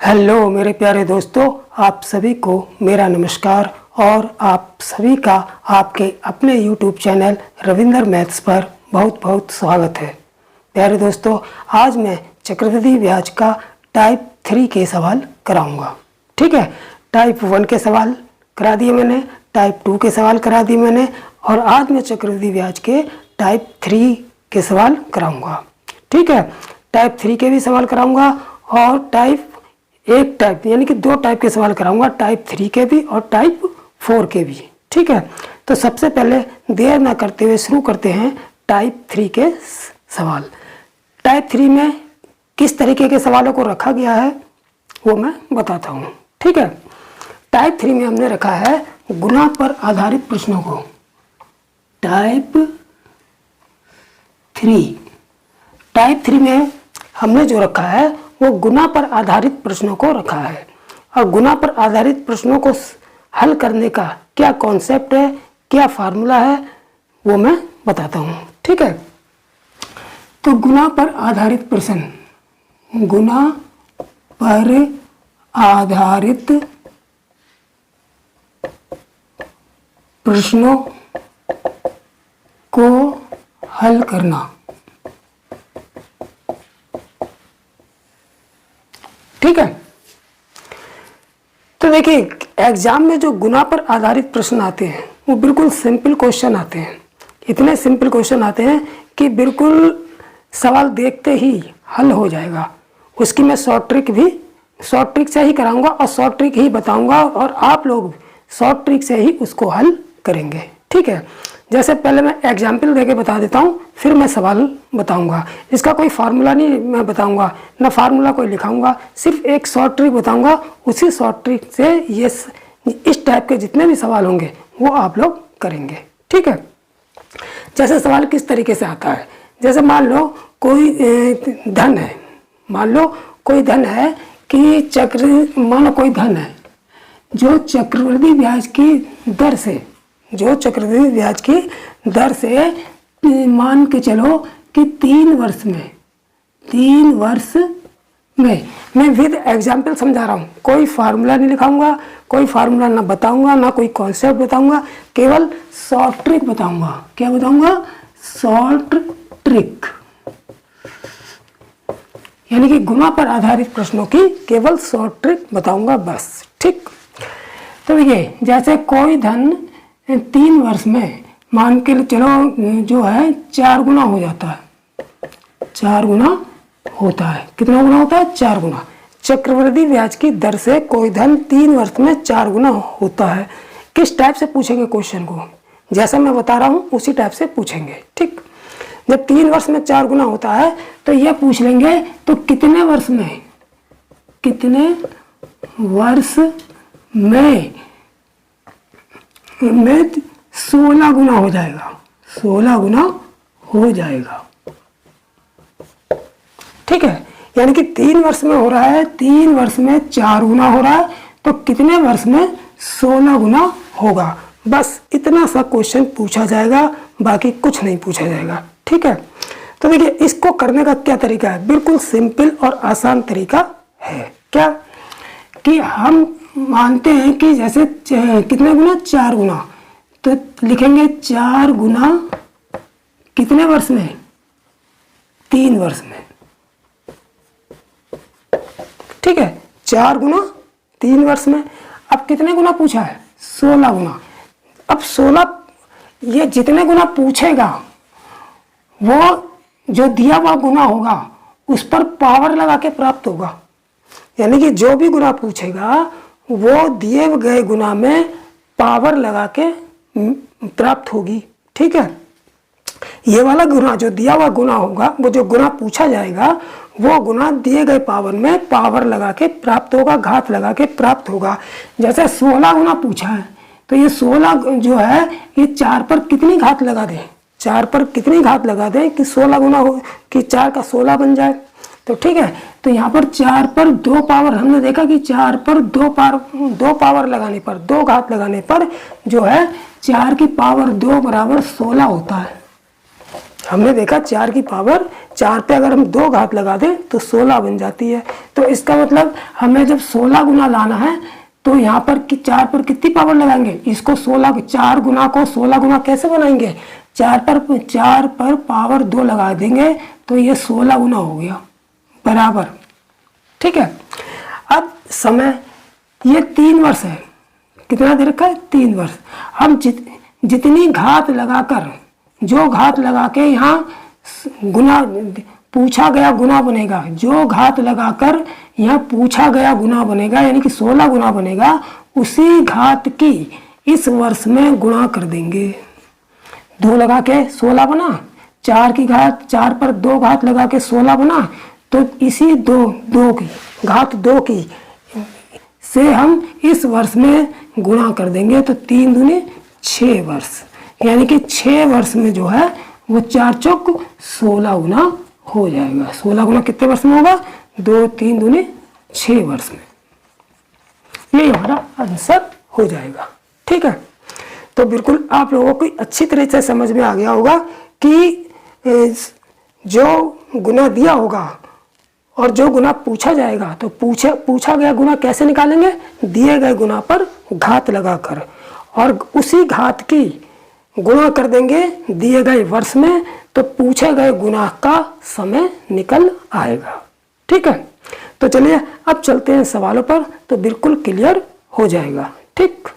Hello मेरे प्यारे दोस्तों, आप सभी को मेरा नमस्कार और आप सभी का आपके अपने YouTube चैनल रविंदर मैथ्स पर बहुत बहुत स्वागत है। प्यारे दोस्तों, आज मैं चक्रवृद्धि ब्याज का टाइप 3 के सवाल कराऊंगा। ठीक है, टाइप 1 के सवाल करा दिए मैंने, टाइप 2 के सवाल करा दिए मैंने और आज मैं चक्रवृद्धि ब्याज के टाइप 3 के सवाल कराऊंगा। ठीक है, टाइप 3 के भी सवाल कराऊंगा और एक टाइप यानी कि 2 टाइप के सवाल कराऊंगा, टाइप 3 के भी और टाइप 4 के भी। ठीक है, तो सबसे पहले देर ना करते हुए शुरू करते हैं टाइप 3 के सवाल। टाइप 3 में किस तरीके के सवालों को रखा गया है वो मैं बताता हूँ। ठीक है, टाइप 3 में हमने रखा है गुणा पर आधारित प्रश्नों को। टाइप 3 में हमने जो रखा है वो गुणा पर आधारित प्रश्नों को रखा है। और गुणा पर आधारित प्रश्नों को हल करने का क्या कॉन्सेप्ट है, क्या फार्मूला है, वो मैं बताता हूँ। ठीक है, तो गुणा पर आधारित प्रश्न, गुणा पर आधारित प्रश्नों को हल करना। ठीक है, तो देखिए एग्जाम में जो गुणा पर आधारित प्रश्न आते हैं वो बिल्कुल सिंपल क्वेश्चन आते हैं। इतने सिंपल क्वेश्चन आते हैं कि बिल्कुल सवाल देखते ही हल हो जाएगा। उसकी मैं शॉर्ट ट्रिक से ही कराऊंगा और शॉर्ट ट्रिक ही बताऊंगा और आप लोग शॉर्ट ट्रिक से ही उसको हल करेंगे। ठीक है, जैसे पहले मैं एग्जाम्पल देके बता देता हूँ, फिर मैं सवाल बताऊंगा। इसका कोई फार्मूला नहीं मैं बताऊंगा, ना फार्मूला कोई लिखाऊंगा, सिर्फ एक शॉर्ट ट्रिक बताऊंगा। उसी शॉर्ट ट्रिक से ये इस टाइप के जितने भी सवाल होंगे वो आप लोग करेंगे। ठीक है, जैसे सवाल किस तरीके से आता है, जैसे मान लो कोई धन है, मान लो कोई धन है कि मानो कोई धन है जो चक्रवृद्धि ब्याज की दर से मान के चलो कि 3 वर्ष में मैं विद एग्जाम्पल समझा रहा हूँ। कोई फार्मूला नहीं लिखाऊंगा, कोई फार्मूला ना बताऊंगा, ना कोई कॉन्सेप्ट बताऊंगा, केवल शॉर्ट ट्रिक बताऊंगा। क्या बताऊंगा? शॉर्ट ट्रिक, यानी कि गुणा पर आधारित प्रश्नों की केवल शॉर्ट ट्रिक बताऊंगा बस। ठीक, तो देखिए जैसे कोई धन 3 वर्ष में मान के चलो जो है 4 गुना हो जाता है, 4 गुना होता है। कितना गुना होता है? 4 गुना। चक्रवृद्धि ब्याज की दर से कोई धन 3 वर्ष में 4 गुना होता है। किस टाइप से पूछेंगे क्वेश्चन को? जैसा मैं बता रहा हूँ उसी टाइप से पूछेंगे। ठीक, जब 3 वर्ष में 4 गुना होता है तो ये पूछ लेंगे तो कितने वर्ष में 16 गुना हो जाएगा, 16 गुना हो जाएगा। ठीक है, यानी कि 3 वर्ष में हो रहा है, 3 वर्ष में 4 गुना हो रहा है, तो कितने वर्ष में 16 गुना होगा। बस इतना सा क्वेश्चन पूछा जाएगा, बाकी कुछ नहीं पूछा जाएगा। ठीक है, तो देखिए इसको करने का क्या तरीका है, बिल्कुल सिंपल और आसान तरीका है। क्या कि हम मानते हैं कि जैसे कितने गुना? 4 गुना, तो लिखेंगे 4 गुना कितने वर्ष में? 3 वर्ष में। ठीक है, 4 गुना 3 वर्ष में। अब कितने गुना पूछा है? 16 गुना। अब 16 ये जितने गुना पूछेगा वो जो दिया हुआ गुना होगा उस पर पावर लगा के प्राप्त होगा। यानी कि जो भी गुना पूछेगा वो दिए गए गुना में पावर लगा के प्राप्त होगी। ठीक है, ये वाला गुना जो दिया हुआ गुना होगा, वो जो गुना पूछा जाएगा वो गुना दिए गए पावर में पावर लगा के प्राप्त होगा, घात लगा के प्राप्त होगा। जैसे 16 गुना पूछा है तो ये 16 जो है ये 4 पर कितनी घात लगा दें? 4 पर कितनी घात लगा दें कि 16 गुना हो, कि 4 का 16 बन जाए। तो ठीक है, तो यहाँ पर 4 पर 2 पावर, हमने देखा कि 4 पर 2 पावर लगाने पर, 2 घात लगाने पर जो है 4 की पावर 2 बराबर 16 होता है। हमने देखा 4 की पावर 4 पे अगर हम 2 घात लगा दें तो 16 बन जाती है। तो इसका मतलब हमें जब 16 गुना लाना है तो यहाँ पर 4 पर कितनी पावर लगाएंगे, इसको 16 4 गुना को 16 गुना कैसे बनाएंगे, 4 पर पावर 2 लगा देंगे तो ये 16 गुना हो गया बराबर। ठीक है, अब समय ये 3 वर्ष है, कितना दे रखा है 3 वर्ष। हम जितनी घात लगाकर, जो घात लगा के यहाँ गुना पूछा गया गुना बनेगा, जो घात लगाकर यहाँ पूछा गया गुना बनेगा यानी कि 16 गुना बनेगा, उसी घात की इस वर्ष में गुणा कर देंगे। 2 लगा के 16 बना, 4 की घात 4 पर 2 घात लगा के 16 बना, तो इसी 2 की घात 2 की से हम इस वर्ष में गुणा कर देंगे तो 3 दूनी 6 वर्ष, यानी कि 6 वर्ष में जो है वो 4 चौक 16 गुना हो जाएगा। 16 गुना कितने वर्ष में होगा, 2 3 दूनी 6 वर्ष में। ये हमारा आंसर हो जाएगा। ठीक है, तो बिल्कुल आप लोगों को अच्छी तरह से समझ में आ गया होगा कि जो गुना दिया होगा और जो गुना पूछा जाएगा तो पूछा गया गुना कैसे निकालेंगे, दिए गए गुना पर घात लगाकर, और उसी घात की गुणा कर देंगे दिए गए वर्ष में, तो पूछे गए गुना का समय निकल आएगा। ठीक है, तो चलिए अब चलते हैं सवालों पर, तो बिल्कुल क्लियर हो जाएगा। ठीक,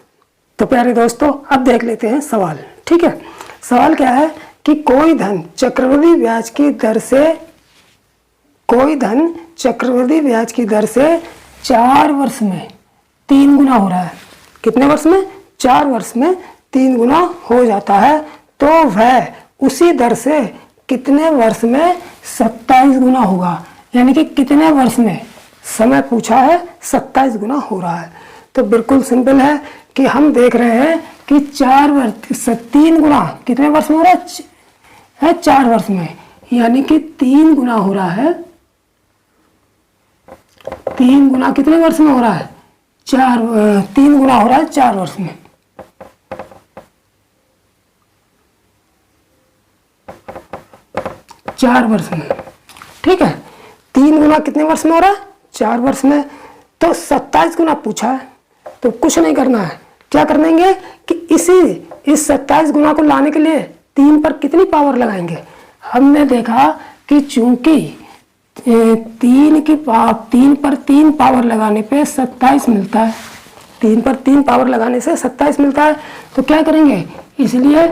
तो प्यारे दोस्तों अब देख लेते हैं सवाल। ठीक है, सवाल क्या है कि कोई धन चक्रवृद्धि ब्याज की दर से 4 वर्ष में 3 गुना हो रहा है। कितने वर्ष में, 4 वर्ष में 3 गुना हो जाता है, तो वह उसी दर से कितने वर्ष में 27 गुना होगा, यानी कि कितने वर्ष में, समय पूछा है 27 गुना हो रहा है। तो बिल्कुल सिंपल है कि हम देख रहे हैं कि 4 वर्ष 3 गुना कितने वर्ष में हो रहा है 4 वर्ष में, यानी कि 3 गुना हो रहा है, 3 गुना कितने वर्ष में हो रहा है 3 गुना हो रहा है 4 वर्ष में। चार वर्ष में। ठीक है, 3 गुना कितने वर्ष में हो रहा है 4 वर्ष में, तो 27 गुना पूछा है, तो कुछ नहीं करना है, क्या कर देंगे कि इस 27 गुना को लाने के लिए 3 पर कितनी पावर लगाएंगे। हमने देखा कि चूंकि 3 पर 3 पावर लगाने पे 27 मिलता है, 3 पर 3 पावर लगाने से 27 मिलता है, तो क्या करेंगे, इसलिए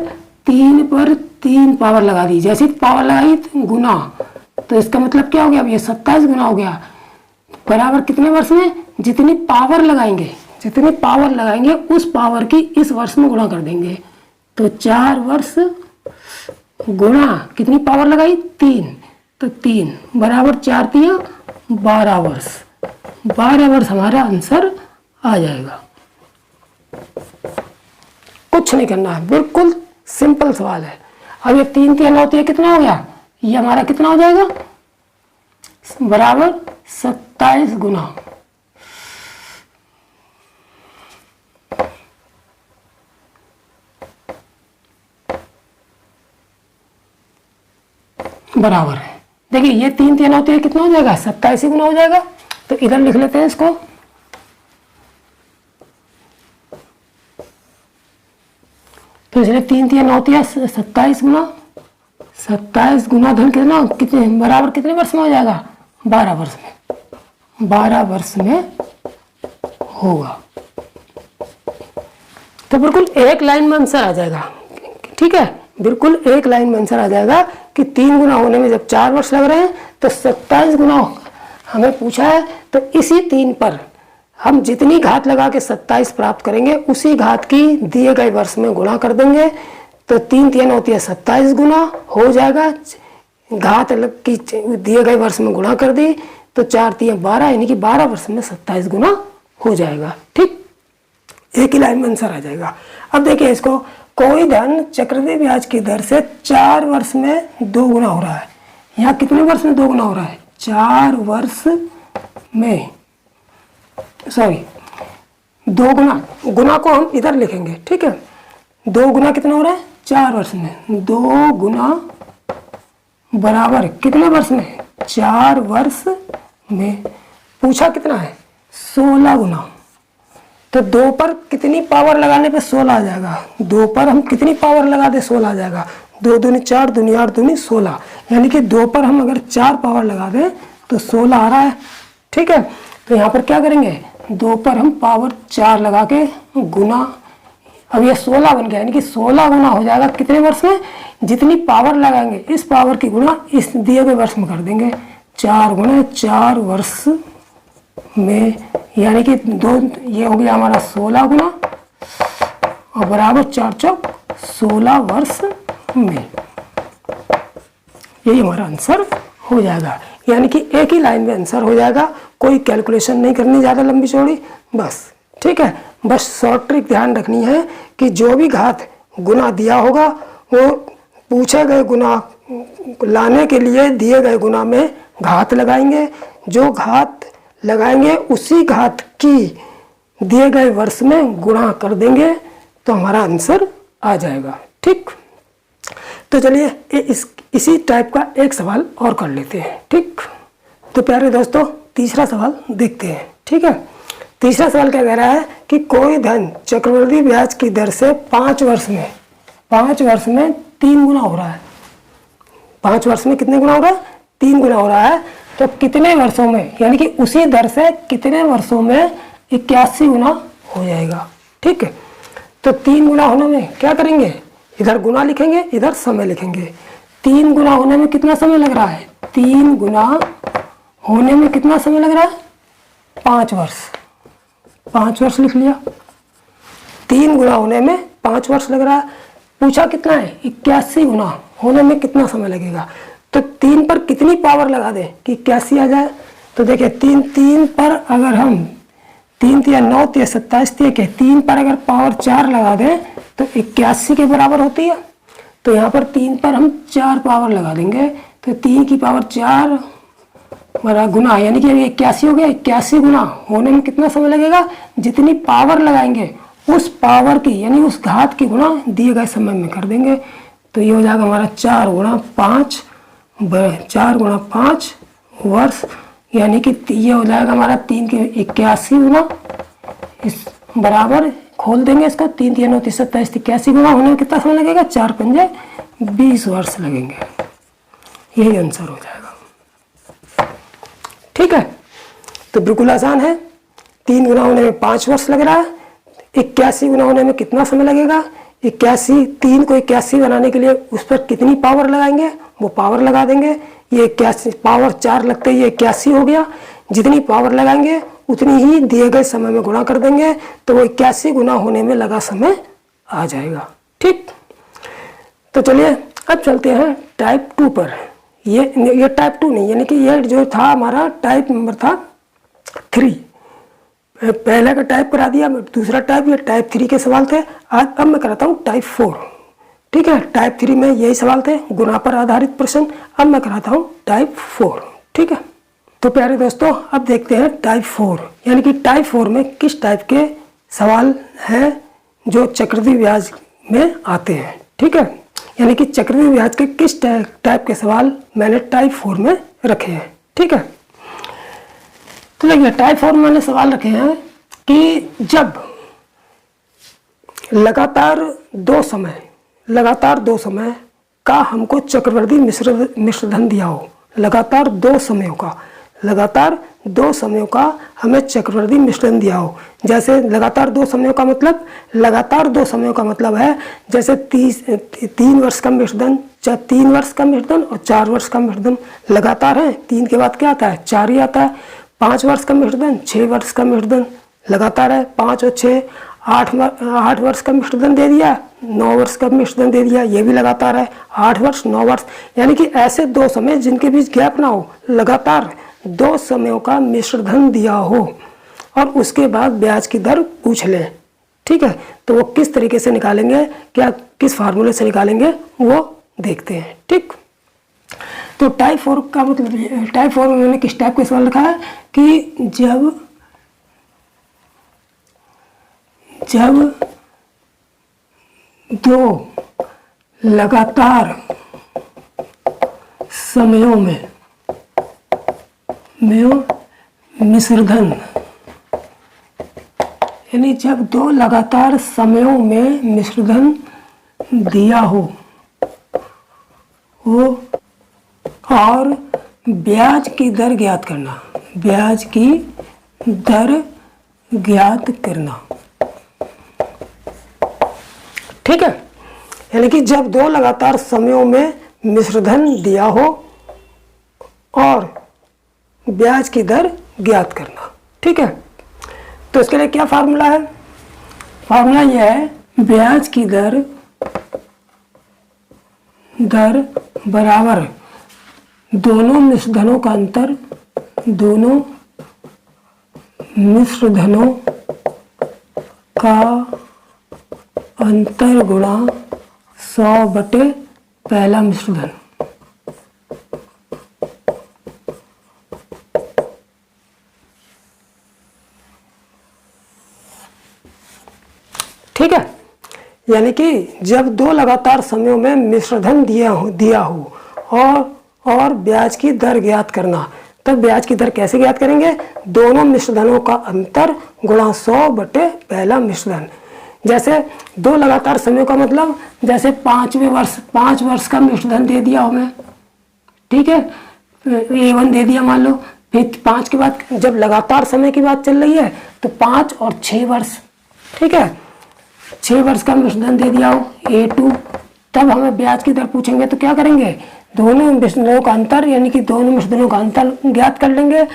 3 पर 3 पावर लगा दी, जैसी पावर लगाई गुना, तो इसका मतलब क्या हो गया, अब ये 27 गुना हो गया बराबर कितने वर्ष में, जितनी पावर लगाएंगे उस पावर की इस वर्ष में गुणा कर देंगे। तो 4 वर्ष गुणा कितनी पावर लगाई 3, तो 3 बराबर 4 3 12 वर्ष, 12 वर्ष हमारा आंसर आ जाएगा। कुछ नहीं करना है, बिल्कुल सिंपल सवाल है। अब ये 3 3 9 3 कितना हो गया, ये हमारा कितना हो जाएगा बराबर 27 गुना, बराबर है। देखिए ये 3 3 9 3 कितना हो जाएगा 27 गुना हो जाएगा, तो इधर लिख लेते हैं इसको। तो इसलिए 3 3 9 3 27 गुना धन कितने बराबर कितने वर्ष में हो जाएगा 12 वर्ष में, 12 वर्ष में होगा। तो बिल्कुल एक लाइन में आंसर आ जाएगा। ठीक है, बिल्कुल एक लाइन में आंसर आ जाएगा कि 3 गुना होने में जब 4 वर्ष लग रहे हैं तो 27 गुना हमें पूछा है, तो इसी 3 पर हम जितनी घात लगा के 27 प्राप्त करेंगे उसी घात की दिए गए वर्ष में गुणा कर देंगे, तो 3 3 9 3 27 गुना हो जाएगा, घात की दिए गए वर्ष में गुणा कर दी तो 4 3 12, यानी कि 12 वर्ष में 27 गुना हो जाएगा। ठीक, एक ही लाइन में आंसर आ जाएगा। अब देखिए इसको, कोई धन चक्रवृद्धि ब्याज की दर से 4 वर्ष में 2 गुना हो रहा है। यहाँ कितने वर्ष में 2 गुना हो रहा है 4 वर्ष में, सॉरी 2 गुना, गुना को हम इधर लिखेंगे। ठीक है, 2 गुना कितना हो रहा है 4 वर्ष में, 2 गुना बराबर कितने वर्ष में, 4 वर्ष में। पूछा कितना है, 16 गुना। तो 2 पर कितनी पावर लगाने पे 16 आ जाएगा, 2 पर हम कितनी पावर लगा दे 16 आ जाएगा। 2 दूनी 4, दूनी 8, दूनी 16, यानी कि 2 पर हम अगर 4 पावर लगा दें तो 16 आ रहा है। ठीक है, तो यहाँ पर क्या करेंगे, 2 पर हम पावर 4 लगा के गुना, अब ये 16 बन गया, यानी कि 16 गुना हो जाएगा कितने वर्ष में, जितनी पावर लगाएंगे इस पावर की गुना इस दिए गए वर्ष में कर देंगे। 4 गुना 4 वर्ष में, यानी कि 2, ये हो गया हमारा 16 गुना और बराबर 4 चौक 16 वर्ष में। यही हमारा आंसर हो जाएगा, यानी कि एक ही लाइन में आंसर हो जाएगा, कोई कैलकुलेशन नहीं करनी ज़्यादा लंबी चौड़ी, बस। ठीक है, बस शॉर्ट ट्रिक ध्यान रखनी है कि जो भी घात गुना दिया होगा वो पूछे गए गुना लाने के लिए दिए गए गुना में घात लगाएंगे, जो घात लगाएंगे उसी घात की दिए गए वर्ष में गुणा कर देंगे तो हमारा आंसर आ जाएगा। ठीक, तो चलिए इसी टाइप का एक सवाल और कर लेते हैं। ठीक, तो प्यारे दोस्तों तीसरा सवाल देखते हैं। ठीक है, तीसरा सवाल क्या कह रहा है कि कोई धन चक्रवृद्धि ब्याज की दर से 5 वर्ष में 3 गुना हो रहा है। 5 वर्ष में कितने गुना हो रहा है, 3 गुना हो रहा है। तो कितने वर्षों में, यानी कि उसी दर से कितने वर्षों में 81 गुना हो जाएगा। ठीक है, तो 3 गुना होने में क्या करेंगे, इधर गुना लिखेंगे, इधर समय लिखेंगे। 3 गुना होने में कितना समय लग रहा है, 3 गुना होने में कितना समय लग रहा है, 5 वर्ष। 5 वर्ष लिख लिया। 3 गुना होने में 5 वर्ष लग रहा है। पूछा कितना है, 81 गुना होने में कितना समय लगेगा। तो 3 पर कितनी पावर लगा दें कि 81 आ जाए। तो देखिए 3 पर अगर हम 3 तिया 9 तिया 27 तिया के 3 पर अगर पावर 4 लगा दें तो 81 के बराबर होती है। तो यहाँ पर 3 पर हम 4 पावर लगा देंगे, तो 3 की पावर 4 बड़ा गुना, यानी कि 81 हो गया। 81 गुना होने में कितना समय लगेगा, जितनी पावर लगाएंगे उस पावर की, यानी उस घात की गुना दिए गए समय में कर देंगे। तो ये हो जाएगा हमारा 4 गुणा 5 वर्ष, यानी कि ये हो जाएगा हमारा 3 के 81 गुना, इस बराबर खोल देंगे इसको, 3 3 9 27 81 गुना होने में कितना समय लगेगा, 4 पंजे 20 वर्ष लगेंगे। यही आंसर हो जाएगा। ठीक है, तो बिल्कुल आसान है। 3 गुना होने में 5 वर्ष लग रहा है। 81 गुना होने में कितना समय लगेगा, 81, 3 को 81 बनाने के लिए उस पर कितनी पावर लगाएंगे वो पावर लगा देंगे। ये 81 पावर 4 लगते ही ये 81 हो गया। जितनी पावर लगाएंगे उतनी ही दिए गए समय में गुणा कर देंगे, तो वो 81 गुना होने में लगा समय आ जाएगा। ठीक, तो चलिए अब चलते हैं टाइप 2 पर। ये टाइप 2 नहीं, यानी कि ये जो था हमारा टाइप नंबर था 3। पहले का टाइप करा दिया, दूसरा टाइप, ये टाइप 3 के सवाल थे। आज अब मैं कराता हूँ टाइप 4। ठीक है, टाइप 3 में यही सवाल थे, गुणा पर आधारित प्रश्न। अब मैं कराता हूँ टाइप 4। ठीक है, तो प्यारे दोस्तों अब देखते हैं टाइप 4, यानी कि टाइप 4 में किस टाइप के सवाल हैं जो चक्रवृद्धि ब्याज में आते हैं। ठीक है, यानी कि चक्रवृद्धि ब्याज के किस टाइप के सवाल मैंने टाइप 4 में रखे हैं। ठीक है, तो देखिए टाइप 4 में मैंने सवाल रखे हैं कि जब लगातार दो समय का हमको चक्रवृद्धि मिश्रधन दिया हो, लगातार दो समयों का हमें चक्रवृद्धि मिश्रण दिया हो। जैसे लगातार 2 समयों का मतलब, है जैसे 3 वर्ष का मिश्रधन, 3 वर्ष का मिश्रधन और 4 वर्ष का मिश्रधन लगातार है। 3 के बाद क्या आता है, 4 ही आता है। 5 वर्ष का मिश्रधन, 6 वर्ष का मिश्रधन लगातार है। 5 और 6 8 वर्ष का मिश्रधन दे दिया, 9 वर्ष का मिश्रधन दे दिया, ये भी लगातार है। 8 वर्ष 9 वर्ष, यानी कि ऐसे 2 समय जिनके बीच गैप ना हो, लगातार 2 समयों का मिश्रधन दिया हो और उसके बाद ब्याज की दर पूछ लें। ठीक है, तो वो किस तरीके से निकालेंगे, क्या किस फार्मूले से निकालेंगे वो देखते हैं। ठीक, तो टाइप 4 का मतलब, टाइप 4 में मैंने किस टाइप का सवाल रखा है कि जब दो लगातार समयों में मिश्रधन, यानी जब दो लगातार समयों में मिश्रधन दिया हो और ब्याज की दर ज्ञात करना, ब्याज की दर ज्ञात करना। ठीक है, यानी कि जब दो लगातार समयों में मिश्रधन दिया हो और ब्याज की दर ज्ञात करना। ठीक है, तो इसके लिए क्या फार्मूला है? फार्मूला यह है, ब्याज की दर बराबर दोनों मिश्रधनों का अंतर, दोनों मिश्रधनों का अंतर गुणा 100 बटे पहला मिश्रधन। ठीक है, यानी कि जब दो लगातार समयों में मिश्रधन दिया हो और ब्याज की दर ज्ञात करना, तब ब्याज की दर कैसे ज्ञात करेंगे? दोनों मिश्रधनों का अंतर गुणा 100 बटे पहला मिश्रधन। जैसे दो लगातार समयों का मतलब, जैसे 5 वर्ष का मिश्रधन दे दिया हो मैं, ठीक है, A1 दे दिया मान लो, फिर 5 के बाद जब लगातार समय की बात चल रही है तो 5 और 6 वर्ष, ठीक है, 6 वर्ष का मिश्रधन दे दिया हो A2, तब हमें ब्याज की दर पूछेंगे तो क्या करेंगे? दोनों मिश्रधनों का अंतर, यानी कि दोनों मिश्रधनों का अंतर ज्ञात कर लेंगे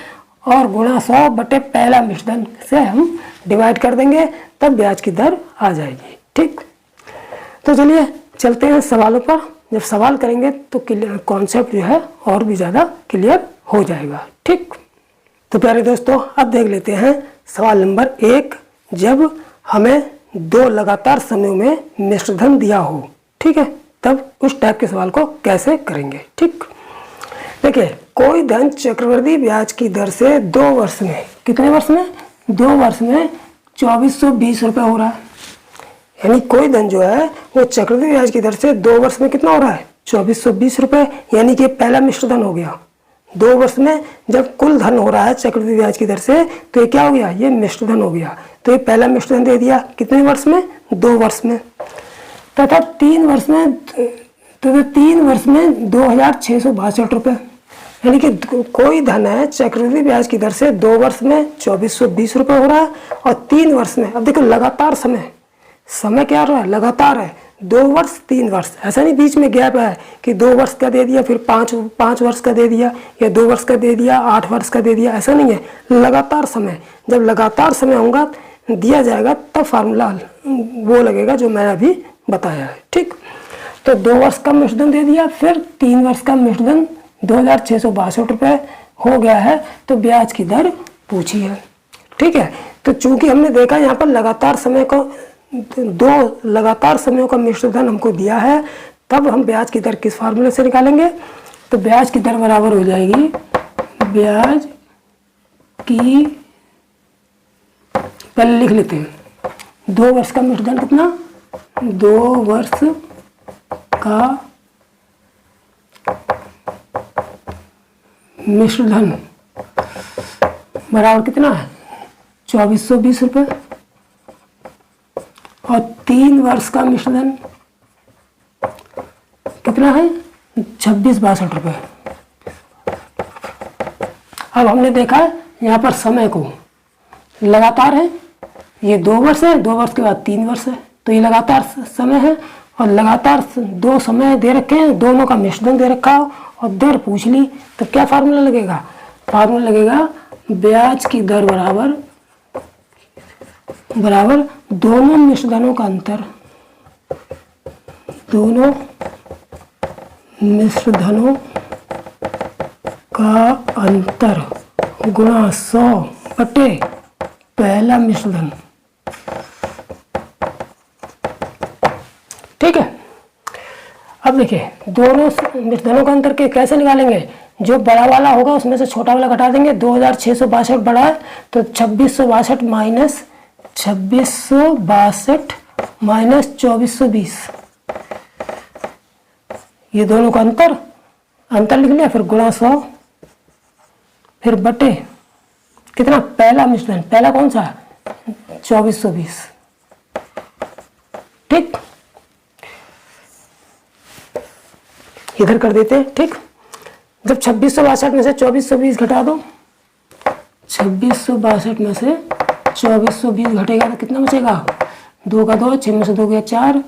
और गुणा 100 बटे पहला मिश्रधन से हम डिवाइड कर देंगे, तब ब्याज की दर आ जाएगी। ठीक, तो चलिए चलते हैं सवालों पर। जब सवाल करेंगे तो कॉन्सेप्ट जो है और भी ज़्यादा क्लियर हो जाएगा। ठीक, तो प्यारे दोस्तों अब देख लेते हैं सवाल नंबर 1। जब हमें दो लगातार समयों में मिश्रधन दिया हो, ठीक है, तब उस टाइप के सवाल को कैसे करेंगे। ठीक, देखिए, कोई धन चक्रवृद्धि ब्याज की दर से 2 वर्ष में, कितने वर्ष में? 2 वर्ष में 2420 रुपये हो रहा है। यानी कोई धन जो है वो चक्रवृद्धि ब्याज की दर से 2 वर्ष में कितना हो रहा है? 2420 रुपये, यानी कि पहला मिश्रधन हो गया। 2 वर्ष में जब कुल धन हो रहा है चक्रवृद्धि ब्याज की दर से, तो ये क्या हो गया? ये मिश्रधन हो गया। तो ये पहला मिश्रधन दे दिया, कितने वर्ष में? 2 वर्ष में। तथा 3 वर्ष में, तो 3 वर्ष में 2662 रुपये, यानी कि कोई धन है चक्रवृद्धि ब्याज की दर से 2 वर्ष में 2420 रुपये हो रहा है और 3 वर्ष में, अब देखो लगातार समय क्या रहा है? लगातार है, 2 वर्ष 3 वर्ष, ऐसा नहीं बीच में गैप है कि 2 वर्ष का दे दिया फिर 5 वर्ष का दे दिया या 2 वर्ष का दे दिया 8 वर्ष का दे दिया, ऐसा नहीं है। लगातार समय, जब लगातार समय होगा दिया जाएगा तब फार्मूला वो लगेगा जो मैं अभी बताया है। ठीक, तो 2 वर्ष का मिश्रधन दे दिया, फिर 3 वर्ष का मिश्रधन 2662 रुपये हो गया है, तो ब्याज की दर पूछी है। ठीक है, तो चूंकि हमने देखा यहाँ पर लगातार समय को 2 लगातार समयों का मिश्रधन हमको दिया है, तब हम ब्याज की दर किस फार्मूले से निकालेंगे? तो ब्याज की दर बराबर हो जाएगी, ब्याज की, पहले लिख लेते हैं, 2 वर्ष का मिश्रधन कितना? 2 वर्ष का मिश्रधन बराबर कितना है? 2420 रुपये, और 3 वर्ष का मिश्रधन कितना है? 2662 रुपये। अब हमने देखा यहाँ पर समय को लगातार है, ये 2 वर्ष है, 2 वर्ष के बाद 3 वर्ष है, तो ये लगातार समय है और लगातार 2 समय दे रखे हैं, दोनों का मिश्रधन दे रखा हो और दर पूछ ली, तो क्या फार्मूला लगेगा? फार्मूला लगेगा ब्याज की दर बराबर दोनों मिश्रधनों का अंतर, दोनों मिश्रधनों का अंतर गुणा 100 बटे पहला मिश्रधन। ठीक है, अब देखिए दोनों मिश्रधनों का अंतर के कैसे निकालेंगे? जो बड़ा वाला होगा उसमें से छोटा वाला घटा देंगे। 2662 बड़ा है तो 2662 माइनस 2420, ये दोनों का अंतर लिख लिया, फिर गुणा 100, फिर बटे कितना, पहला मिश्रण, पहला कौन सा, 2420। ठीक, इधर कर देते हैं। ठीक, जब 2662 में से 2420 घटा दो, 2662 में से 2420 घटेगा तो कितना बचेगा, 2 का 2, 6 में से 2 गया 4,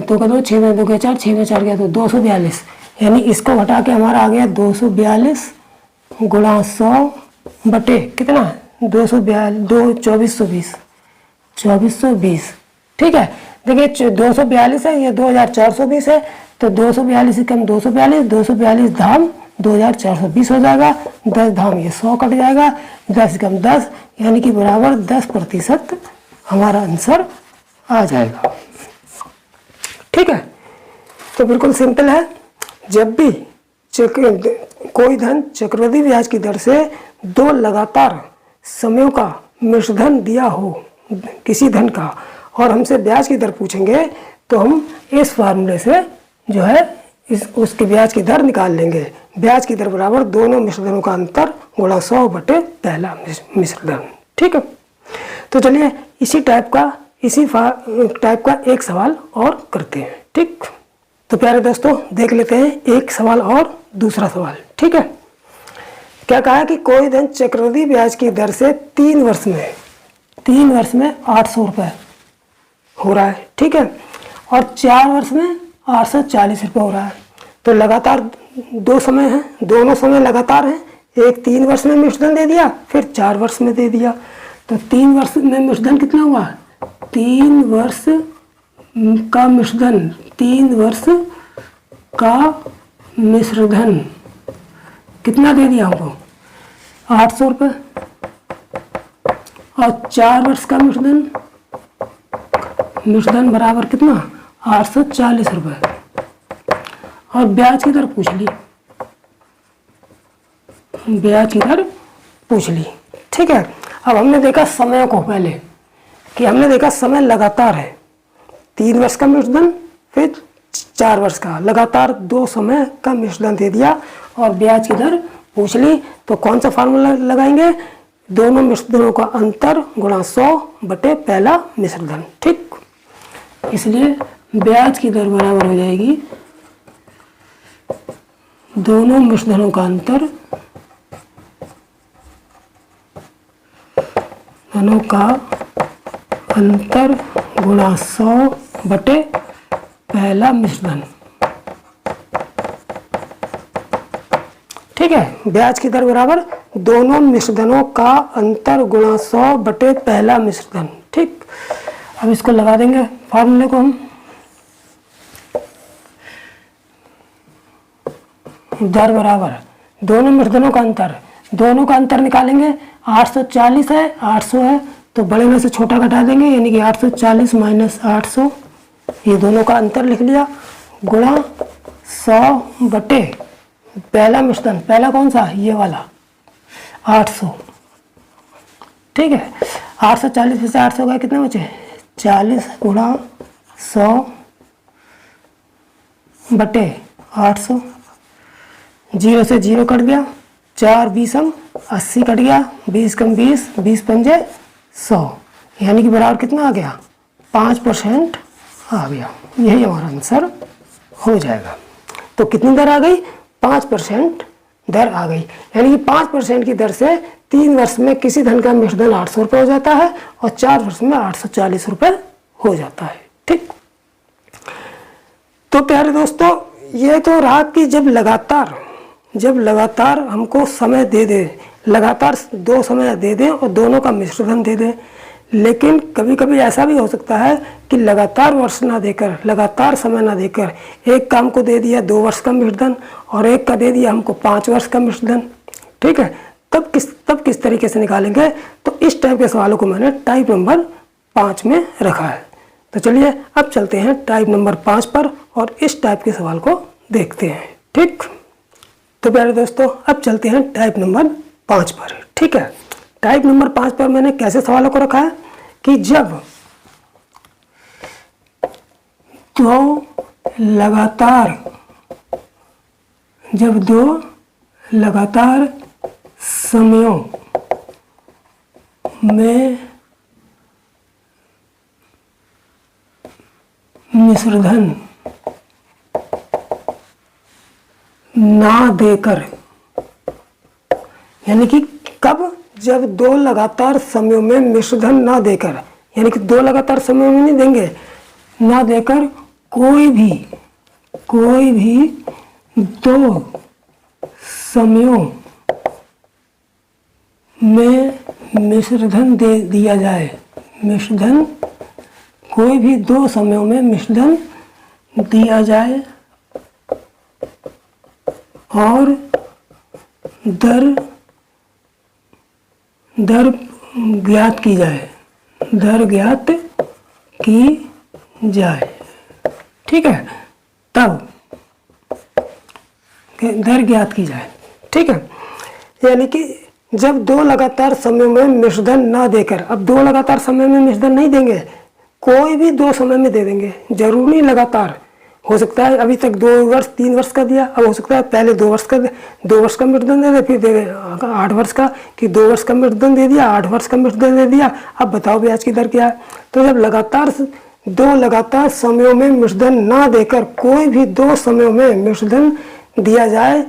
2 का 2, 6 में 2 गया 4, 6 में 4 गया तो 242। यानी इसको घटा के हमारा आ गया 242 गुणा 100 बटे कितना, 2420, 2420। ठीक है, देखिए 242 है, ये 2420 है, तो 242 से कम 242, 242 धाम 2420 हो जाएगा, 10 धाम ये 100 कट जाएगा, 10 कम 10 यानी कि बराबर 10% हमारा आंसर आ जाएगा। ठीक है, तो बिल्कुल सिंपल है। जब भी कोई धन चक्रवृद्धि ब्याज की दर से 2 लगातार समयों का मिश्रधन दिया हो किसी धन का, और हमसे ब्याज की दर पूछेंगे, तो हम इस फार्मूले से जो है उसकी ब्याज की दर निकाल लेंगे। ब्याज की दर बराबर दोनों मिश्रधनों का अंतर गुणा 100 बटे पहला मिश्रधन। ठीक है, तो चलिए इसी टाइप का एक सवाल और करते हैं। ठीक, तो प्यारे दोस्तों देख लेते हैं एक सवाल और दूसरा सवाल। ठीक है, क्या कहा है कि कोई धन चक्रवृद्धि ब्याज की दर से 3 वर्ष में 800 रुपये हो रहा है। ठीक है, और 4 वर्ष में 840 रुपये हो रहा है। तो लगातार 2 समय हैं, दोनों समय लगातार हैं। एक 3 वर्ष में मिश्रधन दे दिया, फिर 4 वर्ष में दे दिया। तो 3 वर्ष में मिश्रधन कितना हुआ, 3 वर्ष का मिश्रधन, 3 वर्ष का मिश्रधन कितना दे दिया हमको, 800 रुपये। और 4 वर्ष का मिश्रधन बराबर कितना, 840 रुपये। और ब्याज की दर पूछ ली, ब्याज की दर पूछ ली। ठीक है, अब हमने देखा समय को पहले कि हमने देखा समय लगातार है, 3 वर्ष का मिश्रधन फिर 4 वर्ष का, लगातार 2 समय का मिश्रधन दे दिया और ब्याज की दर पूछ ली। तो कौन सा फार्मूला लगाएंगे, दोनों मिश्रधनों का अंतर गुणा 100 बटे पहला मिश्रधन। ठीक, इसलिए ब्याज की दर बराबर हो जाएगी दोनों मिश्रधनों का अंतर, दोनों का अंतर गुणा 100 बटे पहला मिश्रधन। ठीक है, ब्याज की दर बराबर दोनों मिश्रधनों का अंतर गुणा 100 बटे पहला मिश्रधन। ठीक, अब इसको लगा देंगे फार्मूले को हम, दर बराबर दोनों मिश्रधनों का अंतर, दोनों का अंतर निकालेंगे, 840 है 800 है तो बड़े में से छोटा घटा देंगे, यानी कि 840 माइनस 800, ये दोनों का अंतर लिख लिया, गुणा 100 बटे पहला मिश्रधन, पहला कौन सा, ये वाला 800। ठीक है, 840 में से 800 गए, कितने बचे, 40 गुणा 100 बटे 800, 0 से 0 कट गया, 4 20 80 कट गया, 20 कम 20, 20 पंजे 100, यानी कि बराबर कितना आ गया, 5% आ गया। यही हमारा आंसर हो जाएगा। तो कितनी दर आ गई, 5% दर आ गई, यानी कि 5% की दर से 3 वर्ष में किसी धन का मिश्रधन 800 रुपये हो जाता है और 4 वर्ष में 840 रुपये हो जाता है। ठीक, तो प्यारे दोस्तों ये तो रहा कि जब लगातार हमको समय दे दे, लगातार 2 समय दे दें और दोनों का मिश्रधन दे दें। लेकिन कभी कभी ऐसा भी हो सकता है कि लगातार वर्ष ना देकर, लगातार समय ना देकर, एक काम को दे दिया 2 वर्ष का मिश्रधन और एक का दे दिया हमको 5 वर्ष का मिश्रधन। ठीक है, तब किस तरीके से निकालेंगे, तो इस टाइप के सवालों को मैंने टाइप नंबर 5 में रखा है। तो चलिए अब चलते हैं टाइप नंबर 5 पर और इस टाइप के सवाल को देखते हैं। ठीक, तो प्यारे दोस्तों अब चलते हैं टाइप नंबर 5 पर। ठीक है, टाइप नंबर 5 पर मैंने कैसे सवालों को रखा है कि जब 2 लगातार जब दो लगातार समयों में मिश्रधन ना देकर, यानी कि कब, जब दो लगातार समयों में मिश्रधन ना देकर, यानी कि दो लगातार समयों में नहीं देंगे, ना देकर कोई भी दो समयों में मिश्रधन दे दिया जाए। मिश्रधन, कोई भी दो समयों में मिश्रधन दिया जाए और दर ज्ञात की जाए, दर ज्ञात की जाए। ठीक है, तब दर ज्ञात की जाए। ठीक है, यानी कि जब दो लगातार समयों में मिश्रधन ना देकर, अब दो लगातार समय में मिश्रधन नहीं देंगे, कोई भी दो समय में दे देंगे, जरूरी नहीं लगातार। हो सकता है अभी तक 2 वर्ष 3 वर्ष का दिया, अब हो सकता है पहले 2 वर्ष का मिश्रधन दे दे, फिर दे दे 8 वर्ष का, कि 2 वर्ष का मिश्रधन दे दिया, 8 वर्ष का मिश्रधन दे दिया। अब बताओ ब्याज की दर क्या है। तो जब दो लगातार समयों में मिश्रधन ना देकर कोई भी दो समयों में मिश्रधन दिया जाए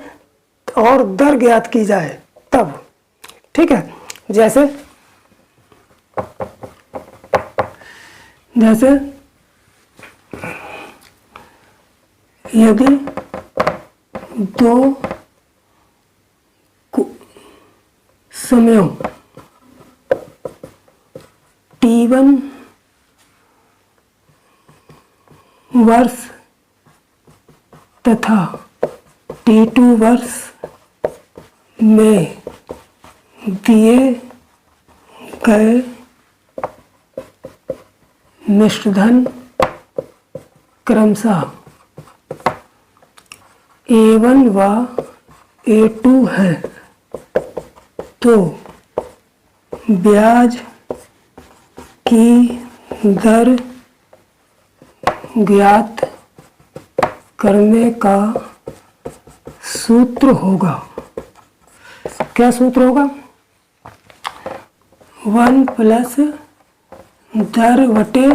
और दर ज्ञात की जाए तब। ठीक है, जैसे यदि दो समयों T1 वर्ष तथा T2 वर्ष में दिए गए मिश्रधन क्रमशः A1 व A2 है, तो ब्याज की दर ज्ञात करने का सूत्र होगा। क्या सूत्र होगा? 1 प्लस दर बटे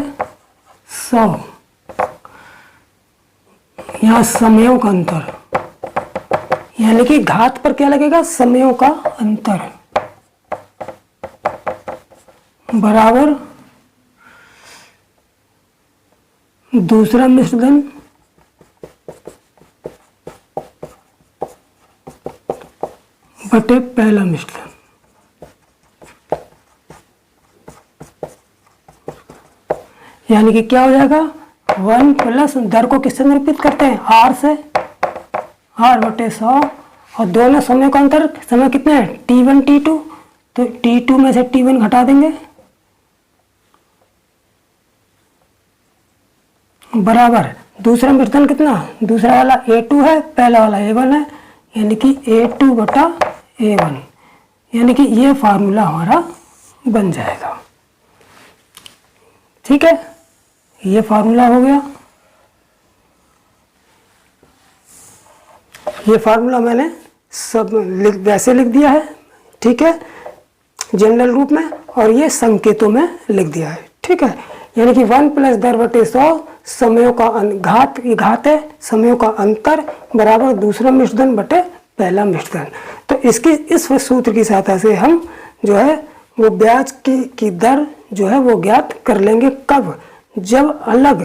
100, यहाँ समयों का अंतर, यानी कि घात पर क्या लगेगा? समयों का अंतर, बराबर दूसरा मिश्रधन बटे पहला मिश्रधन। यानी कि क्या हो जाएगा? 1 प्लस दर को किससे निरूपित करते हैं? R से, R बटे 100, और दोनों समय का अंतर, समय कितने हैं? T1 T2, तो T2 में से T1 घटा देंगे, बराबर दूसरा मिश्रधन कितना? दूसरा वाला A2 है, पहला वाला A1 है, यानी कि A2 बटा A1, यानी कि ये फार्मूला हमारा बन जाएगा। ठीक है, ये फार्मूला हो गया। ये फार्मूला मैंने सब वैसे लिख दिया है, ठीक है, जनरल रूप में, और ये संकेतों में लिख दिया है। ठीक है, यानी कि 1 प्लस दर बटे 100 समयों का घात है, समयों का अंतर बराबर दूसरा मिश्रधन बटे पहला मिश्रधन। तो इसकी इस सूत्र की सहायता से हम जो है वो ब्याज की दर जो है वो ज्ञात कर लेंगे। कब? जब अलग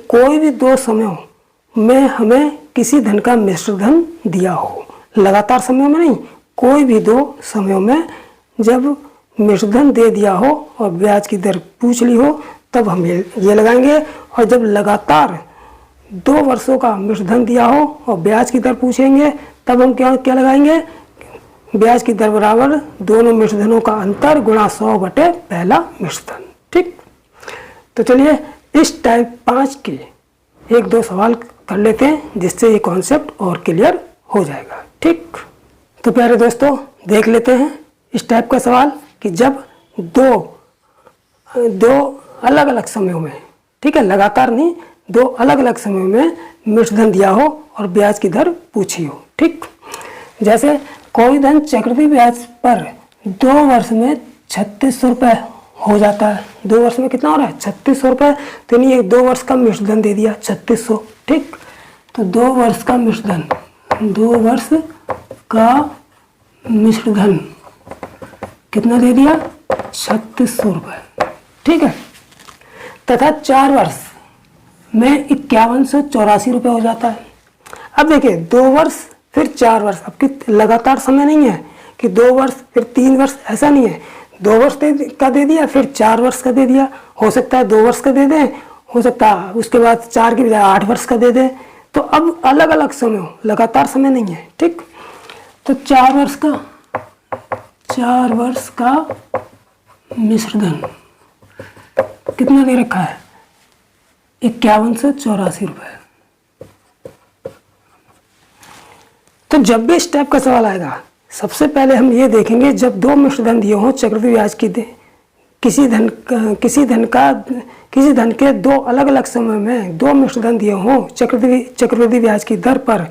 कोई भी दो समयों में हमें किसी धन का मिश्रधन दिया हो, लगातार समयों में नहीं, कोई भी दो समयों में जब मिश्रधन दे दिया हो और ब्याज की दर पूछ ली हो, तब हम ये लगाएंगे। और जब लगातार 2 वर्षों का मिश्रधन दिया हो और ब्याज की दर पूछेंगे, तब हम क्या लगाएंगे? ब्याज की दर बराबर दोनों मिश्रधनों का अंतर गुणा 100 बटे पहला मिश्रधन। ठीक, तो चलिए इस टाइप 5 के 1-2 सवाल कर लेते हैं, जिससे ये कॉन्सेप्ट और क्लियर हो जाएगा। ठीक, तो प्यारे दोस्तों देख लेते हैं इस टाइप का सवाल कि जब दो अलग अलग समयों में, ठीक है, लगातार नहीं, 2 अलग अलग समयों में मिश्रधन दिया हो और ब्याज की दर पूछी हो। ठीक। ठीक, जैसे कोई धन चक्रवृद्धि ब्याज पर 2 वर्ष में 3600 रुपये हो जाता है। 2 वर्ष में कितना हो रहा है? 3600 रुपये। तो नहीं, ये 2 वर्ष का मिश्र धन दे दिया 3600। ठीक, तो 2 वर्ष का मिश्र धन, 2 वर्ष का मिश्र धन कितना दे दिया? 3600 रुपये। ठीक है, तथा 4 वर्ष में 5184 रुपये हो जाता है। अब देखिए 2 वर्ष फिर 4 वर्ष, अब कि लगातार समय नहीं है कि 2 वर्ष फिर 3 वर्ष, ऐसा नहीं है। 2 वर्ष का दे दिया फिर 4 वर्ष का दे दिया, हो सकता है 2 वर्ष का दे दें, हो सकता है उसके बाद 4 की बजाय 8 वर्ष का दे दें। तो अब अलग अलग समय हो, लगातार समय नहीं है। ठीक, तो 4 वर्ष का मिश्र धन कितना दे रखा है? 5184 रुपये। तो जब भी इस टाइप का सवाल आएगा, सबसे पहले हम ये देखेंगे, जब 2 मिश्र धन दिए हों चक्रवृद्धि ब्याज की किसी धन के 2 अलग अलग समय में 2 मिश्र धन दिए हों चक्रवृद्धि ब्याज की दर पर,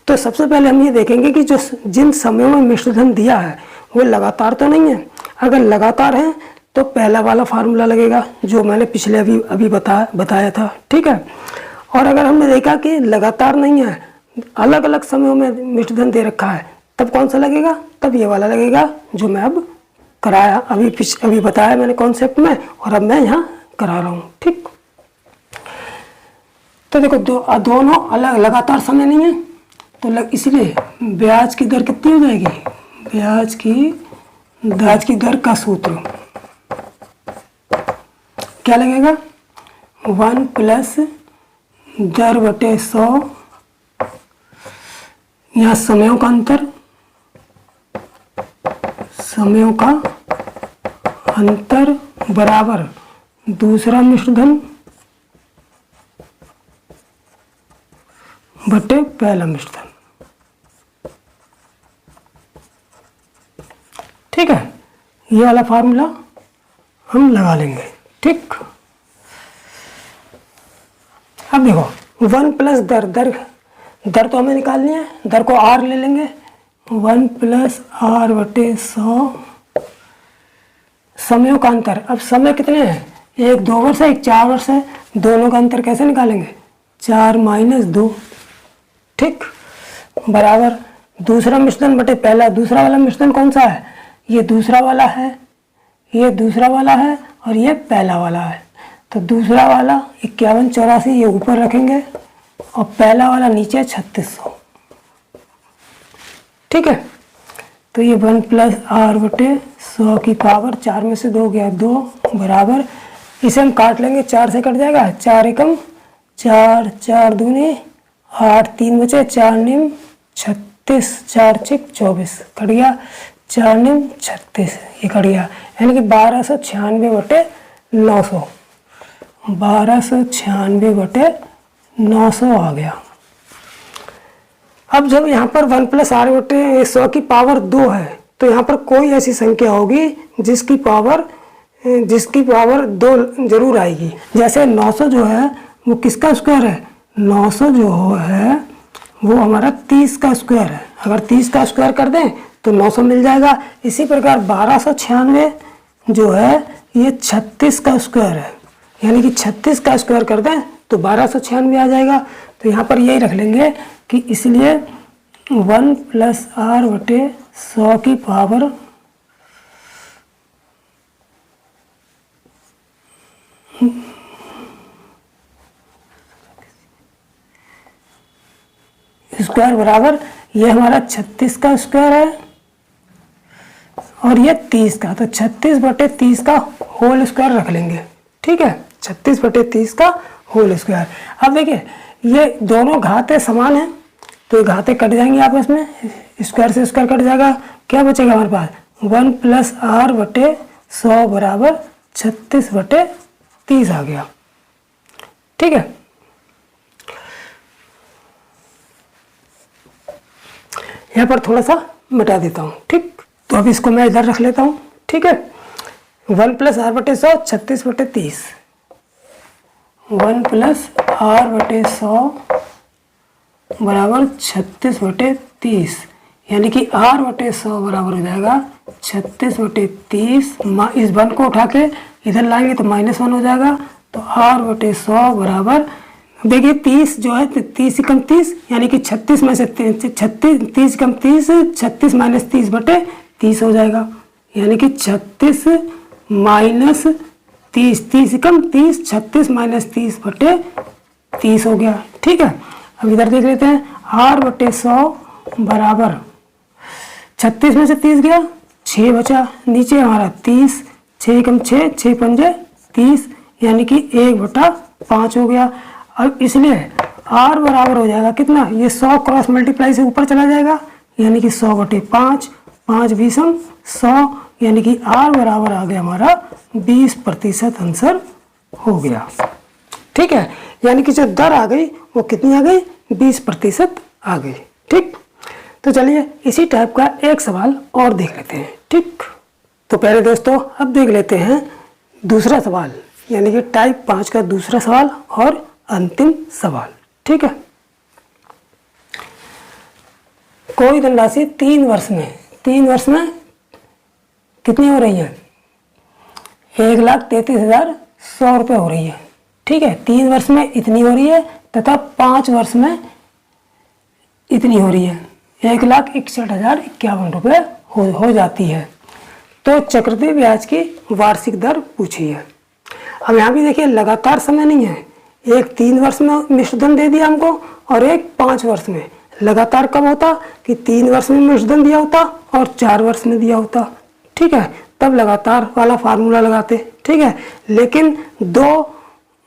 तो सबसे पहले हम ये देखेंगे कि जो जिन समयों में मिश्र धन दिया है वो लगातार तो नहीं है। अगर लगातार है तो पहला वाला फार्मूला लगेगा जो मैंने पिछले अभी बताया था। ठीक है, और अगर हमने देखा कि लगातार नहीं है, अलग अलग समयों में मिश्र धन दे रखा है, तब कौन सा लगेगा? तब ये वाला लगेगा जो मैं अब कराया, अभी बताया मैंने कॉन्सेप्ट में, और अब मैं यहाँ करा रहा हूँ। ठीक, तो देखो दोनों अलग लगातार समय नहीं है, तो इसलिए ब्याज की दर कितनी हो जाएगी? ब्याज की दर का सूत्र क्या लगेगा? 1 प्लस दर बटे 100, यहाँ समयों का अंतर, बराबर दूसरा मिश्र धन बटे पहला मिश्र धन। ठीक है, ये वाला फार्मूला हम लगा लेंगे। ठीक, अब देखो 1 प्लस दर तो हमें निकालनी है, दर को R ले लेंगे। 1 प्लस R बटे 100, समयों का अंतर, अब समय कितने हैं? एक 2 वर्ष है, एक 4 वर्ष है, दोनों का अंतर कैसे निकालेंगे? 4 माइनस 2। ठीक, बराबर दूसरा मिश्रण बटे पहला। दूसरा वाला मिश्रण कौन सा है? ये दूसरा वाला है, ये दूसरा वाला है, और ये पहला वाला है। तो दूसरा वाला 5184 ये ऊपर रखेंगे, और पहला वाला नीचे 3600। ठीक है, तो ये 1 प्लस R बटे 100 की पावर 4 में से 2 गया 2, बराबर, इसे हम काट लेंगे, 4 से कट जाएगा, 4 एकम 4, 4 दूनी 8, 3 बचे, 4 निम 36, 4 चिक 24, कट गया, 4 निम 36, ये कट गया, यानी कि 1296 बटे 900, 1296 बटे 900 आ गया। अब जब यहाँ पर 1 प्लस R बटे 100 की पावर 2 है, तो यहाँ पर कोई ऐसी संख्या होगी जिसकी पावर 2 जरूर आएगी। जैसे 900 जो है वो किसका स्क्वायर है? 900 जो है वो हमारा 30 का स्क्वायर है। अगर 30 का स्क्वायर कर दें तो 900 मिल जाएगा। इसी प्रकार 1296 जो है ये 36 का स्क्वायर है, यानी कि 36 का स्क्वायर कर दें तो 1296 आ जाएगा। तो यहाँ पर यही रख लेंगे कि इसलिए 1 प्लस R बटे 100 की पावर स्क्वायर बराबर, ये हमारा 36 का स्क्वायर है और ये 30 का, तो 36 बटे 30 का होल स्क्वायर रख लेंगे। ठीक है, 36 बटे 30 का होल स्क्वायर। अब देखिए ये दोनों घातें समान हैं, तो ये घातें कट जाएंगी आपस में, स्क्वायर से स्क्वायर कट जाएगा, क्या बचेगा हमारे पास? 1 प्लस R बटे 100 बराबर 36 बटे 30 आ गया। ठीक है, यहाँ पर थोड़ा सा मिटा देता हूँ। ठीक, तो अब इसको मैं इधर रख लेता हूँ। ठीक है, 1 प्लस R बटे 100 36 बटे 30, 1 प्लस R बटे 100 बराबर 36 बटे 30, यानी कि R/100 बराबर हो जाएगा 36/30। इस 1 को उठा के इधर लाएंगे तो -1 हो जाएगा। तो R/100 बराबर, देखिए 30 जो है 30 से कम 30, यानी कि 36 में से 30 कम 30, 36 माइनस 30/30 हो जाएगा, यानी कि 36 माइनस 30, 30 से कम 30, 36 माइनस 30/30 हो गया। ठीक है, अब इधर देख लेते हैं। R/100 बराबर 36 में से 30 गया, 6 बचा, नीचे हमारा 30, 6 कम 6, 6 पंजे 30, यानी कि 1/5 हो गया। अब इसलिए R बराबर हो जाएगा कितना, ये 100 क्रॉस मल्टीप्लाई से ऊपर चला जाएगा, यानी कि 100/5, 5 20 100, यानी कि R बराबर आ गया हमारा 20% आंसर हो गया। ठीक है, यानी कि जो दर आ गई वो कितनी आ गई, 20% आ गई। ठीक, तो चलिए इसी टाइप का एक सवाल और देख लेते हैं। ठीक, तो पहले दोस्तों अब देख लेते हैं दूसरा सवाल, यानी कि टाइप 5 का दूसरा सवाल और अंतिम सवाल। ठीक है, कोई धनराशि 3 वर्ष में कितनी हो रही है, 1,33,100 रुपये हो रही है। ठीक है, 3 वर्ष में इतनी हो रही है तथा 5 वर्ष में इतनी हो रही है, 1,61,051 रुपये हो जाती है। तो चक्रवृद्धि ब्याज की वार्षिक दर पूछी है। अब यहाँ भी देखिए लगातार समय नहीं है, एक 3 वर्ष में मिश्रधन दे दिया हमको और एक 5 वर्ष में। लगातार कब होता कि 3 वर्ष में मिश्रधन दिया होता और 4 वर्ष में दिया होता। ठीक है, तब लगातार वाला फार्मूला लगाते। ठीक है, लेकिन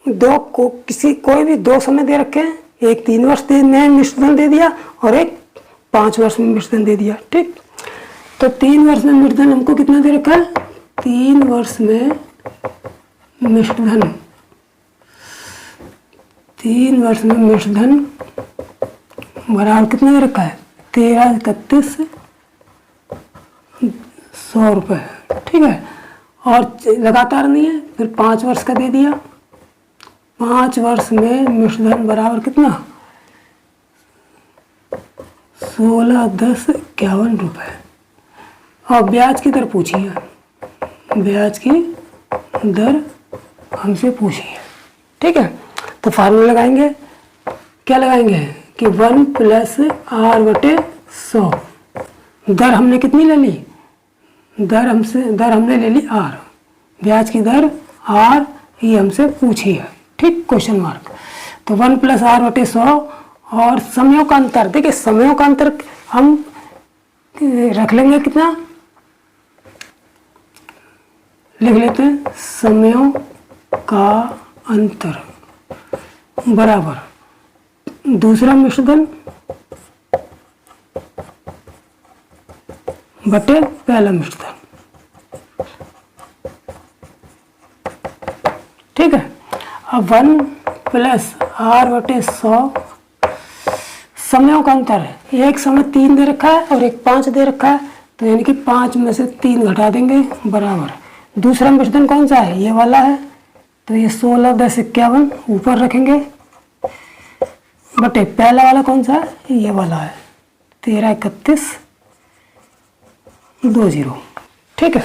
कोई भी 2 समय दे रखे हैं, एक 3 वर्ष में मिश्रधन दे दिया और एक 5 वर्ष में मिश्रधन दे दिया। ठीक, तो 3 वर्ष में मिश्रधन हमको कितना दे रखा है, 3 वर्ष में मिश्रधन, 3 वर्ष में मिश्रधन बराबर कितना दे रखा है, 13,31,100 रुपये। ठीक है, और लगातार नहीं है, फिर 5 वर्ष का दे दिया, 5 वर्ष में मिश्रधन बराबर कितना, 16,10,51 रुपये। और ब्याज की दर पूछी है, ब्याज की दर हमसे पूछी है। ठीक है, तो फार्मूला लगाएंगे, क्या लगाएंगे कि 1 + R/100। दर हमने कितनी ले ली, दर हमने ले ली R, ब्याज की दर R ये हमसे पूछी है। ठीक, क्वेश्चन मार्क। तो 1 + R/100 और समयों का अंतर, देखिए समयों का अंतर हम रख लेंगे कितना, लिख लेते हैं समयों का अंतर बराबर दूसरा मिश्रधन बटे पहला मिश्रधन। ठीक है, अब 1 + R/100 समयों का अंतर है, एक समय 3 दे रखा है और एक 5 दे रखा है, तो यानी कि 5 में से 3 घटा देंगे बराबर दूसरा मिश्रधन कौन सा है, ये वाला है, तो ये 16,10,51 ऊपर रखेंगे बटे पहला वाला कौन सा है, ये वाला है 13,31,20। ठीक है,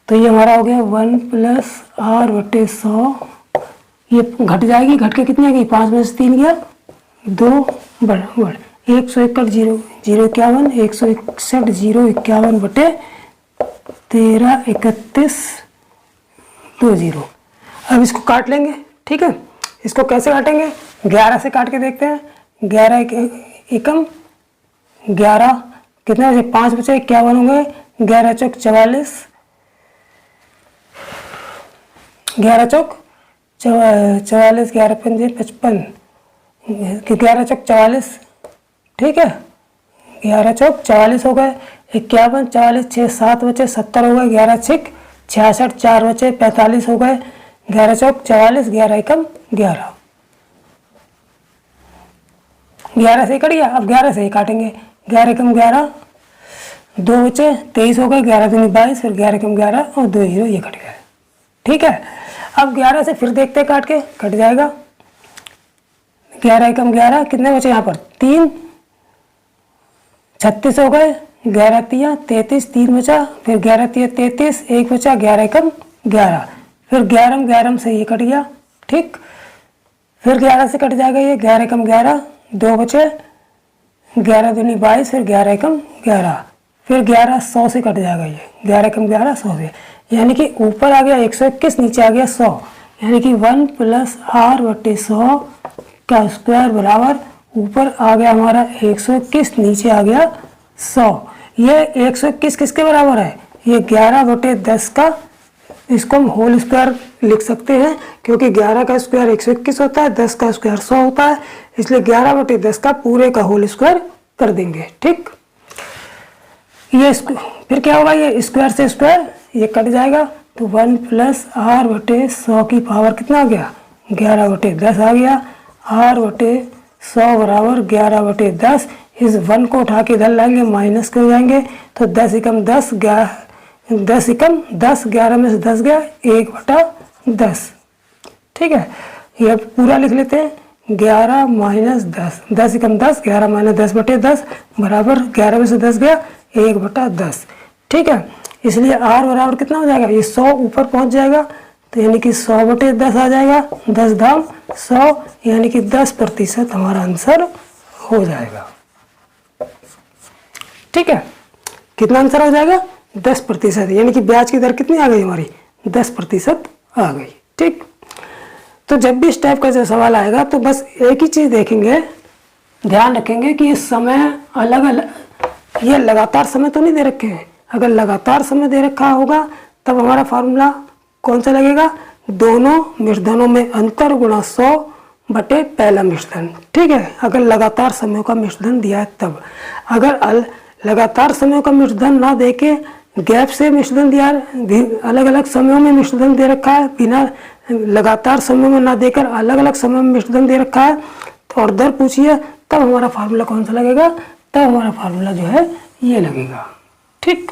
तो ये हमारा हो गया 1 + R/100, ये घट जाएगी, घट के कितनी आ गई, 5 में से 3 गया, 2 बढ़ 161,051 बटे 13,31,20। अब इसको काट लेंगे। ठीक है, इसको कैसे काटेंगे, 11 से काट के देखते हैं। 11 एकम 11 कितना बचे, 5 बचे, 51 हो गए, 11 चौक 44, 11 चौक 44, 11 पंजे 55, 11 चौक 44। ठीक है, 11 चौक 44 हो गए, 51, 44, 6 7 बचे, 70 हो गए, 11 छिक 66, 4 बचे, 45 हो गए, 11 चौक 44, 11 एकम 11, 11 से कट गया। अब 11 से ही काटेंगे, 11 एकम 11, 2 बचे, 23 हो गए, 11 दूनी 22, फिर 11 एकम 11 और 2 0 ये कट गए। ठीक है, अब 11 से फिर देखते हैं काट के, कट जाएगा, 11 एकम 11, कितने बचे यहाँ पर 3, 36 हो गए, 11 तिया 33, 3 बचा, फिर 11 तिया 33, 1 बचा, 11 एकम 11, फिर 11 से ये कट गया, ठीक। फिर 11 से कट जाएगा ये, 11 एकम 11, 2 बचे, 11 दूनी 22, फिर 11 एकम 11, फिर 11 100 से कट जाएगा ये, 11 एकम 11 100 से, यानी कि ऊपर आ गया 121, नीचे आ गया 100, यानी कि 1 + r/100 का स्क्वायर बराबर ऊपर आ गया हमारा 121, नीचे आ गया 100। ये 121 किसके बराबर है? ये 11/10 का, इसको हम होल स्क्वायर लिख सकते हैं क्योंकि 11 का स्क्वायर 121 होता है, 10 का स्क्वायर 100 होता है, इसलिए 11/10 का पूरे का होल स्क्वायर कर देंगे, ठीक। ये फिर क्या होगा, ये स्क्वायर से स्क्वायर ये कट जाएगा, तो 1 + r/100 की पावर कितना आ गया? 11/10 आ गया। r/100 बराबर 11/10। इस 1 को उठा के इधर लाएंगे, माइनस कर जाएंगे, तो 10 एकम 10, 10 एकम 10, 11 में से 10 गया, 1/10, ठीक है। ये पूरा लिख लेते हैं, 11 - 10, 10 एकम 10, 11 - 10/10 बराबर 11 में से 10 गया, 1/10, ठीक है। इसलिए r बराबर कितना हो जाएगा? ये 100 ऊपर पहुंच जाएगा, तो यानी कि 100/10 आ जाएगा, 10 दाम 100, यानी कि 10% हमारा आंसर हो जाएगा, ठीक है। कितना आंसर हो जाएगा? 10%, यानी कि ब्याज की दर कितनी आ गई हमारी? 10% आ गई, ठीक। तो जब भी इस टाइप का जो सवाल आएगा तो बस एक ही चीज़ देखेंगे, ध्यान रखेंगे कि इस समय अलग अलग, ये लगातार समय तो नहीं दे रखे हैं। अगर लगातार समय दे रखा होगा तब हमारा फार्मूला कौन सा लगेगा? दोनों मिश्रधनों में अंतर गुणा 100 बटे पहला मिश्रधन, ठीक है। अगर लगातार समयों का मिश्रधन दिया है तब। अगर लगातार समयों का मिश्रधन ना देके गैप से मिश्रधन दिया है, अलग अलग समयों में मिश्रधन दे रखा है, बिना लगातार समय में ना देकर अलग अलग समय में मिश्रधन दे रखा है, तो और दर पूछिए, तब हमारा फार्मूला कौन सा लगेगा? तब हमारा फार्मूला जो है ये लगेगा, ठीक।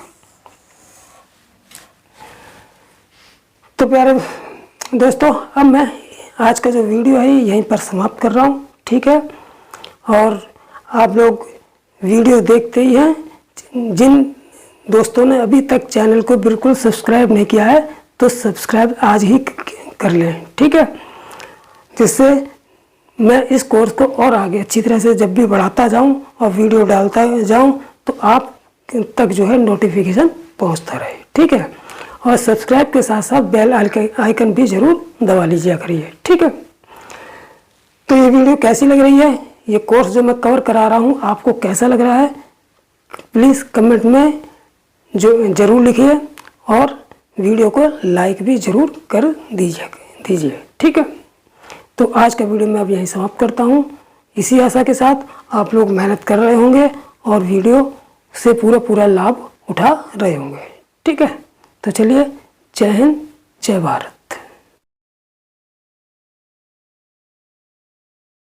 तो प्यारे दोस्तों, अब मैं आज का जो वीडियो है यहीं पर समाप्त कर रहा हूँ, ठीक है। और आप लोग वीडियो देखते ही हैं। जिन दोस्तों ने अभी तक चैनल को बिल्कुल सब्सक्राइब नहीं किया है तो सब्सक्राइब आज ही कर लें, ठीक है, जिससे मैं इस कोर्स को और आगे अच्छी तरह से जब भी बढ़ाता जाऊं और वीडियो डालता जाऊं तो आप तक जो है नोटिफिकेशन पहुंचता रहे, ठीक है। और सब्सक्राइब के साथ साथ बेल आइकन भी ज़रूर दबा लीजिए करिए, ठीक है। तो ये वीडियो कैसी लग रही है, ये कोर्स जो मैं कवर करा रहा हूँ आपको कैसा लग रहा है, प्लीज़ कमेंट में ज़रूर लिखिए और वीडियो को लाइक भी ज़रूर कर दीजिए, ठीक है। तो आज का वीडियो मैं अब यहीं समाप्त करता हूँ, इसी आशा के साथ आप लोग मेहनत कर रहे होंगे और वीडियो से पूरा लाभ उठा रहे होंगे, ठीक है। तो चलिए, जय हिंद, जय भारत।